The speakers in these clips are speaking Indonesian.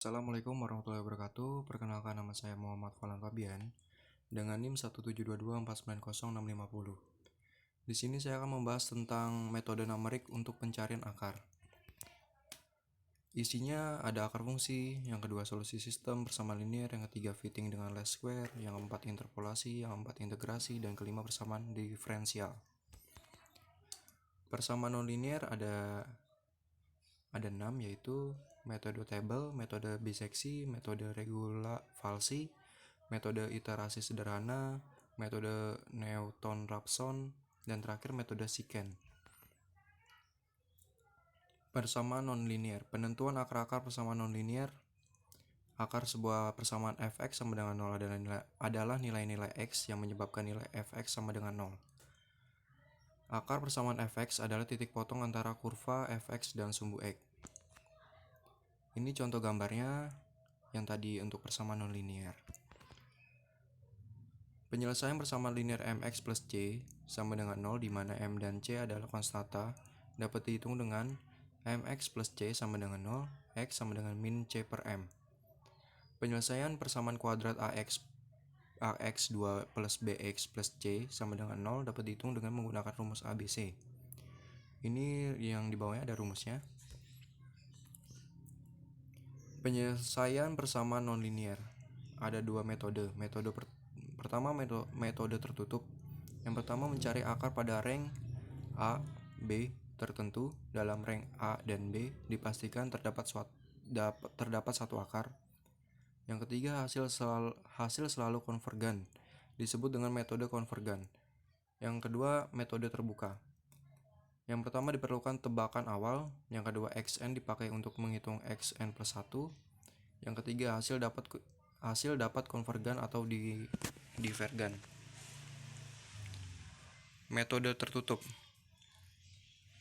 Assalamualaikum warahmatullahi wabarakatuh. Perkenalkan, nama saya Muhammad Falan Fabian dengan NIM 17224906550. Di sini saya akan membahas tentang metode numerik untuk pencarian akar. Isinya ada akar fungsi, yang kedua solusi sistem persamaan linear, yang ketiga fitting dengan least square, yang keempat interpolasi, yang keempat integrasi, dan kelima persamaan diferensial. Persamaan nonlinear ada 6, yaitu metode table, metode biseksi, metode regula falsi, metode iterasi sederhana, metode Newton-Raphson, dan terakhir metode secant. Persamaan nonlinear. Penentuan akar-akar persamaan nonlinear. Akar sebuah persamaan fx sama dengan 0 adalah nilai-nilai x yang menyebabkan nilai fx sama dengan 0. Akar persamaan fx adalah titik potong antara kurva fx dan sumbu x. Ini contoh gambarnya yang tadi untuk persamaan nonlinear. Penyelesaian persamaan linear mx plus c sama dengan 0 di mana m dan c adalah konstanta dapat dihitung dengan mx plus c sama dengan 0, x sama dengan min c per m. Penyelesaian persamaan kuadrat ax2 plus bx plus c sama dengan 0 dapat dihitung dengan menggunakan rumus ABC. Ini yang di bawahnya ada rumusnya. Penyelesaian persamaan nonlinear. Ada dua metode. Pertama metode tertutup. Yang pertama mencari akar pada rank A, B tertentu. Dalam rank A dan B dipastikan terdapat satu akar. Yang ketiga hasil selalu konvergen, disebut dengan metode konvergen. Yang kedua metode terbuka. Yang pertama diperlukan tebakan awal, yang kedua xn dipakai untuk menghitung xn plus 1. Yang ketiga hasil dapat konvergen atau divergen. Metode tertutup.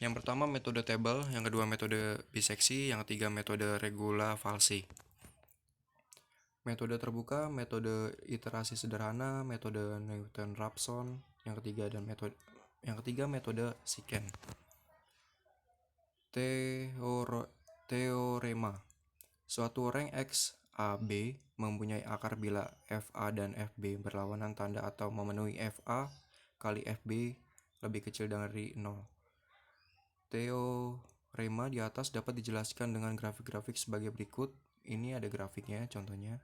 Yang pertama metode table, yang kedua metode biseksi, yang ketiga metode regula falsi. Metode terbuka, metode iterasi sederhana, metode Newton-Raphson, yang ketiga metode secant. Teorema. Suatu rank X A B mempunyai akar bila FA dan FB berlawanan tanda atau memenuhi FA kali FB lebih kecil dari 0. Teorema di atas dapat dijelaskan dengan grafik-grafik sebagai berikut. Ini ada grafiknya contohnya.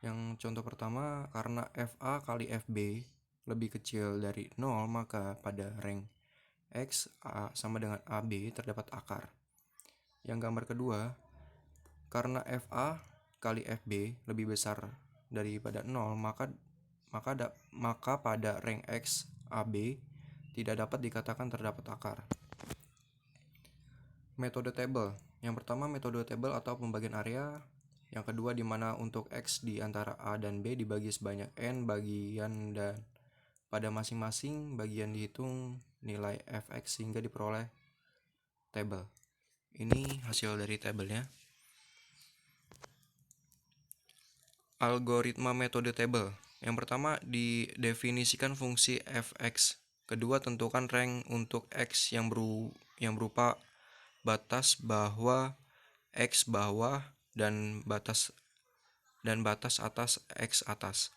Yang contoh pertama, karena FA kali FB lebih kecil dari 0, maka pada rank X A sama dengan AB terdapat akar. Yang gambar kedua, karena FA kali FB lebih besar daripada 0, maka pada rank X AB tidak dapat dikatakan terdapat akar. Metode table. Yang pertama metode table atau pembagian area. Yang kedua di mana untuk X di antara A dan B dibagi sebanyak N bagian dan pada masing-masing bagian dihitung nilai fx sehingga diperoleh table. Ini hasil dari tabelnya. Algoritma metode table. Yang pertama didefinisikan fungsi fx. Kedua tentukan rank untuk x yang berupa batas bawah x bawah dan batas atas x atas.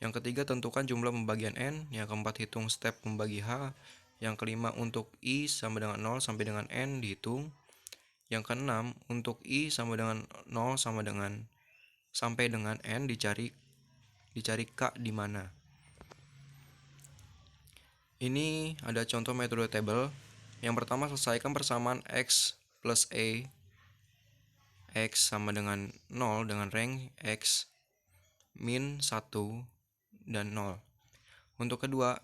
Yang ketiga tentukan jumlah pembagian n. Yang keempat hitung step membagi h. Yang kelima untuk i sama dengan 0 sampai dengan n dihitung. Yang keenam untuk i sama dengan 0 sampai dengan n dicari k di mana. Ini ada contoh metode table. Yang pertama selesaikan persamaan x plus a x sama dengan 0 dengan rank x min 1 dan 0. Untuk kedua,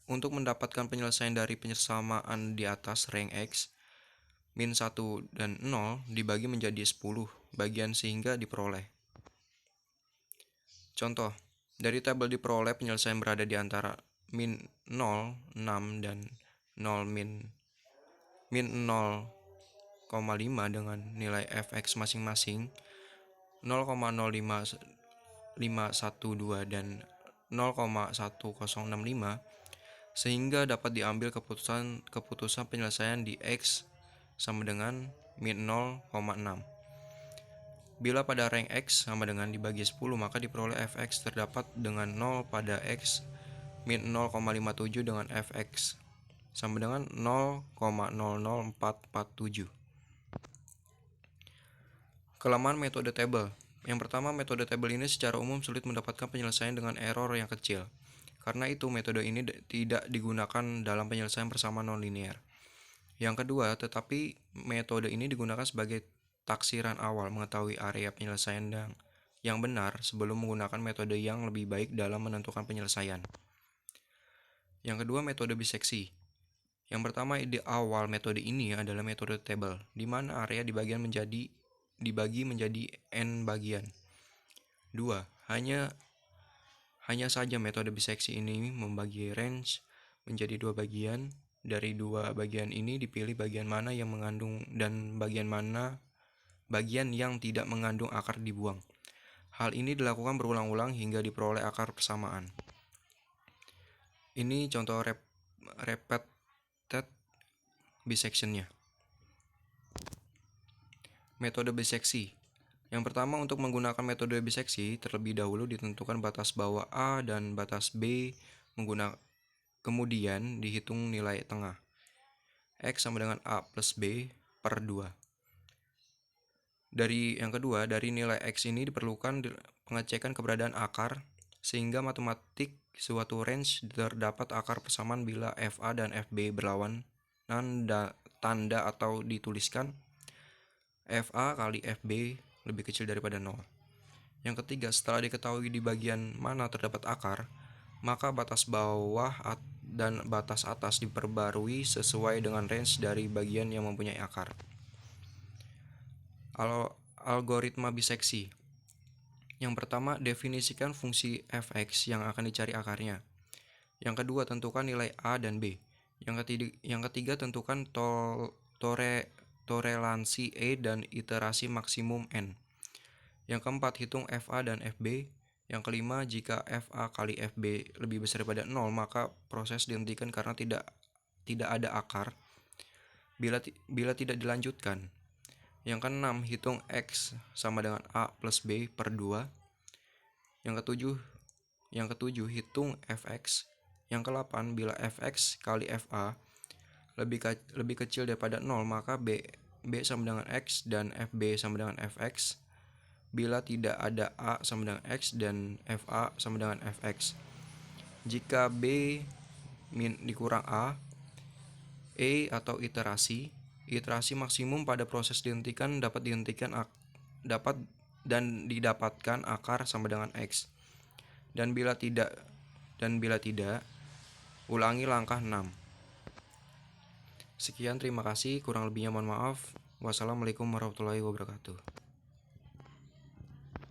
untuk mendapatkan penyelesaian dari persamaan di atas rank x min 1 dan 0 dibagi menjadi 10 bagian sehingga diperoleh. Contoh, dari tabel diperoleh penyelesaian berada di antara min 0, 6 dan 0 min 0,5 dengan nilai fx masing-masing 0,05512 dan 0,1065 sehingga dapat diambil keputusan penyelesaian di x sama dengan min 0,6. Bila pada rank X sama dengan dibagi 10, maka diperoleh Fx terdapat dengan 0 pada X min 0,57 dengan Fx sama dengan 0,00447. Kelemahan metode table. Yang pertama, metode table ini secara umum sulit mendapatkan penyelesaian dengan error yang kecil. Karena itu, metode ini tidak digunakan dalam penyelesaian persamaan nonlinear. Yang kedua, tetapi metode ini digunakan sebagai taksiran awal mengetahui area penyelesaian yang benar sebelum menggunakan metode yang lebih baik dalam menentukan penyelesaian. Yang kedua, metode biseksi. Yang pertama, ide awal metode ini adalah metode table, di mana area dibagi menjadi n bagian. 2. Hanya saja metode biseksi ini membagi range menjadi 2 bagian. Dari 2 bagian ini dipilih bagian mana yang mengandung dan bagian yang tidak mengandung akar dibuang. Hal ini dilakukan berulang-ulang hingga diperoleh akar persamaan. Ini contoh repeated bisection-nya. Metode biseksi. Yang pertama, untuk menggunakan metode biseksi, terlebih dahulu ditentukan batas bawah A dan batas B, kemudian dihitung nilai tengah. X sama dengan A plus B per 2. Yang kedua, dari nilai X ini diperlukan pengecekan keberadaan akar, sehingga matematik suatu range terdapat akar persamaan bila FA dan FB berlawanan tanda atau dituliskan FA kali FB lebih kecil daripada 0. Yang ketiga, setelah diketahui di bagian mana terdapat akar, maka batas bawah dan batas atas diperbarui sesuai dengan range dari bagian yang mempunyai akar. Algoritma biseksi. Yang pertama, definisikan fungsi fx yang akan dicari akarnya. Yang kedua, tentukan nilai a dan b. Yang ketiga, tentukan toleransi e dan iterasi maksimum n. Yang keempat, hitung fa dan fb. Yang kelima, jika fa kali fb lebih besar daripada 0, maka proses dihentikan karena tidak ada akar. Bila tidak dilanjutkan. Yang keenam, hitung X sama dengan A plus B per 2. Yang ketujuh, hitung Fx. Yang ke-8, bila Fx kali Fa lebih kecil daripada 0, maka B sama dengan X dan Fb sama dengan Fx. Bila tidak ada A sama dengan X dan Fa sama dengan Fx. Jika B dikurang A, E atau iterasi maksimum pada proses dihentikan dapat didapatkan akar sama dengan X. Dan bila tidak, ulangi langkah 6. Sekian, terima kasih. Kurang lebihnya mohon maaf. Wassalamualaikum warahmatullahi wabarakatuh.